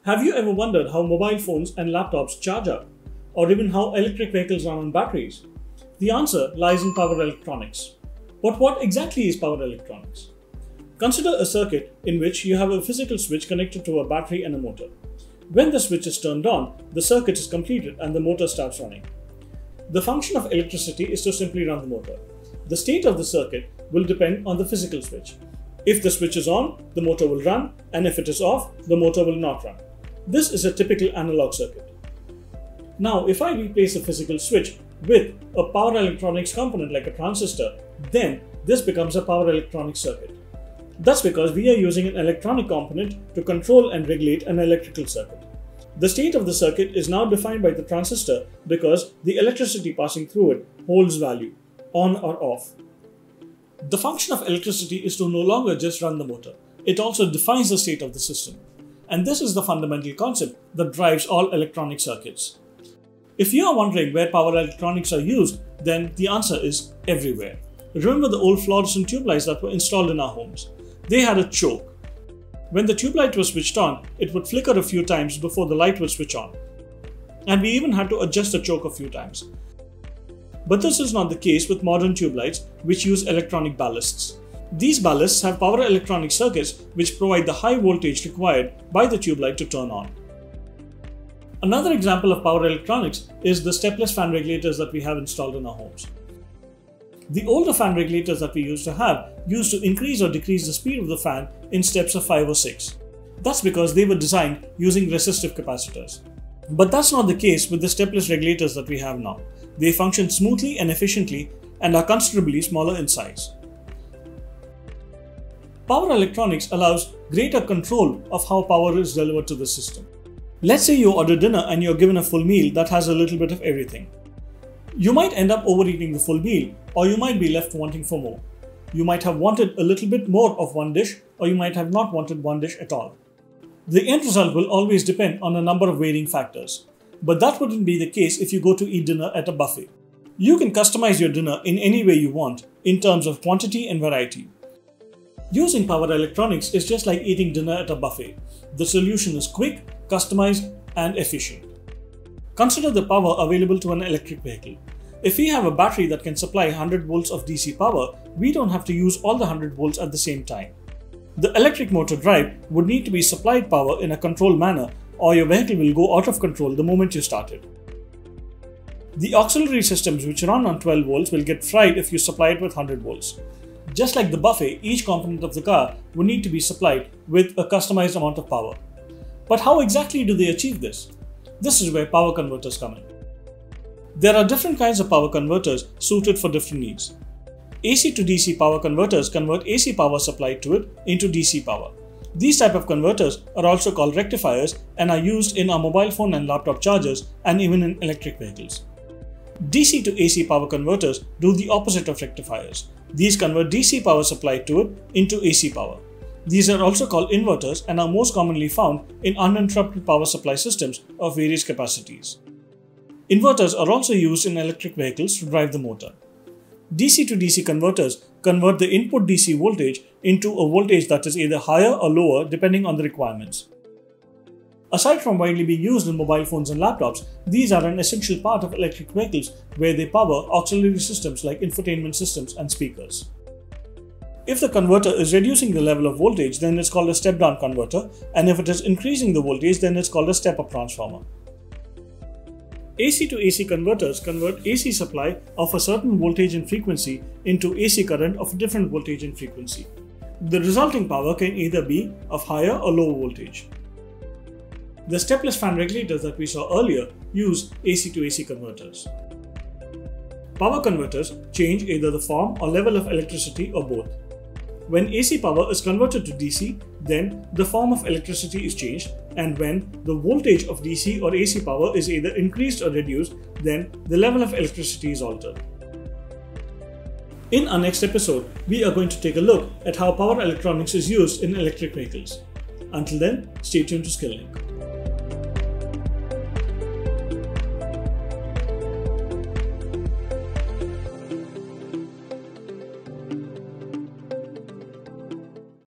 Have you ever wondered how mobile phones and laptops charge up, or even how electric vehicles run on batteries? The answer lies in power electronics. But what exactly is power electronics? Consider a circuit in which you have a physical switch connected to a battery and a motor. When the switch is turned on, the circuit is completed and the motor starts running. The function of electricity is to simply run the motor. The state of the circuit will depend on the physical switch. If the switch is on, the motor will run, and if it is off, the motor will not run. This is a typical analog circuit. Now, if I replace a physical switch with a power electronics component like a transistor, then this becomes a power electronics circuit. That's because we are using an electronic component to control and regulate an electrical circuit. The state of the circuit is now defined by the transistor because the electricity passing through it holds value, on or off. The function of electricity is to no longer just run the motor. It also defines the state of the system. And this is the fundamental concept that drives all electronic circuits. If you are wondering where power electronics are used, then the answer is everywhere. Remember the old fluorescent tube lights that were installed in our homes? They had a choke. When the tube light was switched on, it would flicker a few times before the light would switch on. And we even had to adjust the choke a few times. But this is not the case with modern tube lights, which use electronic ballasts. These ballasts have power electronic circuits which provide the high voltage required by the tube light to turn on. Another example of power electronics is the stepless fan regulators that we have installed in our homes. The older fan regulators that we used to increase or decrease the speed of the fan in steps of 5 or 6. That's because they were designed using resistive capacitors. But that's not the case with the stepless regulators that we have now. They function smoothly and efficiently and are considerably smaller in size. Power electronics allows greater control of how power is delivered to the system. Let's say you order dinner and you're given a full meal that has a little bit of everything. You might end up overeating the full meal, or you might be left wanting for more. You might have wanted a little bit more of one dish, or you might have not wanted one dish at all. The end result will always depend on a number of varying factors. But that wouldn't be the case if you go to eat dinner at a buffet. You can customize your dinner in any way you want in terms of quantity and variety. Using power electronics is just like eating dinner at a buffet. The solution is quick, customized, and efficient. Consider the power available to an electric vehicle. If we have a battery that can supply 100 volts of DC power, we don't have to use all the 100 volts at the same time. The electric motor drive would need to be supplied power in a controlled manner, or your vehicle will go out of control the moment you start it. The auxiliary systems which run on 12 volts will get fried if you supply it with 100 volts. Just like the buffet, each component of the car would need to be supplied with a customized amount of power. But how exactly do they achieve this? This is where power converters come in. There are different kinds of power converters suited for different needs. AC to DC power converters convert AC power supplied to it into DC power. These type of converters are also called rectifiers and are used in our mobile phone and laptop chargers and even in electric vehicles. DC to AC power converters do the opposite of rectifiers. These convert DC power supplied to it into AC power. These are also called inverters and are most commonly found in uninterrupted power supply systems of various capacities. Inverters are also used in electric vehicles to drive the motor. DC to DC converters convert the input DC voltage into a voltage that is either higher or lower depending on the requirements. Aside from widely being used in mobile phones and laptops, these are an essential part of electric vehicles where they power auxiliary systems like infotainment systems and speakers. If the converter is reducing the level of voltage, then it's called a step-down converter, and if it is increasing the voltage, then it's called a step-up transformer. AC to AC converters convert AC supply of a certain voltage and frequency into AC current of a different voltage and frequency. The resulting power can either be of higher or lower voltage. The stepless fan regulators that we saw earlier use AC to AC converters. Power converters change either the form or level of electricity or both. When AC power is converted to DC, then the form of electricity is changed, and when the voltage of DC or AC power is either increased or reduced, then the level of electricity is altered. In our next episode, we are going to take a look at how power electronics is used in electric vehicles. Until then, stay tuned to SkillLink.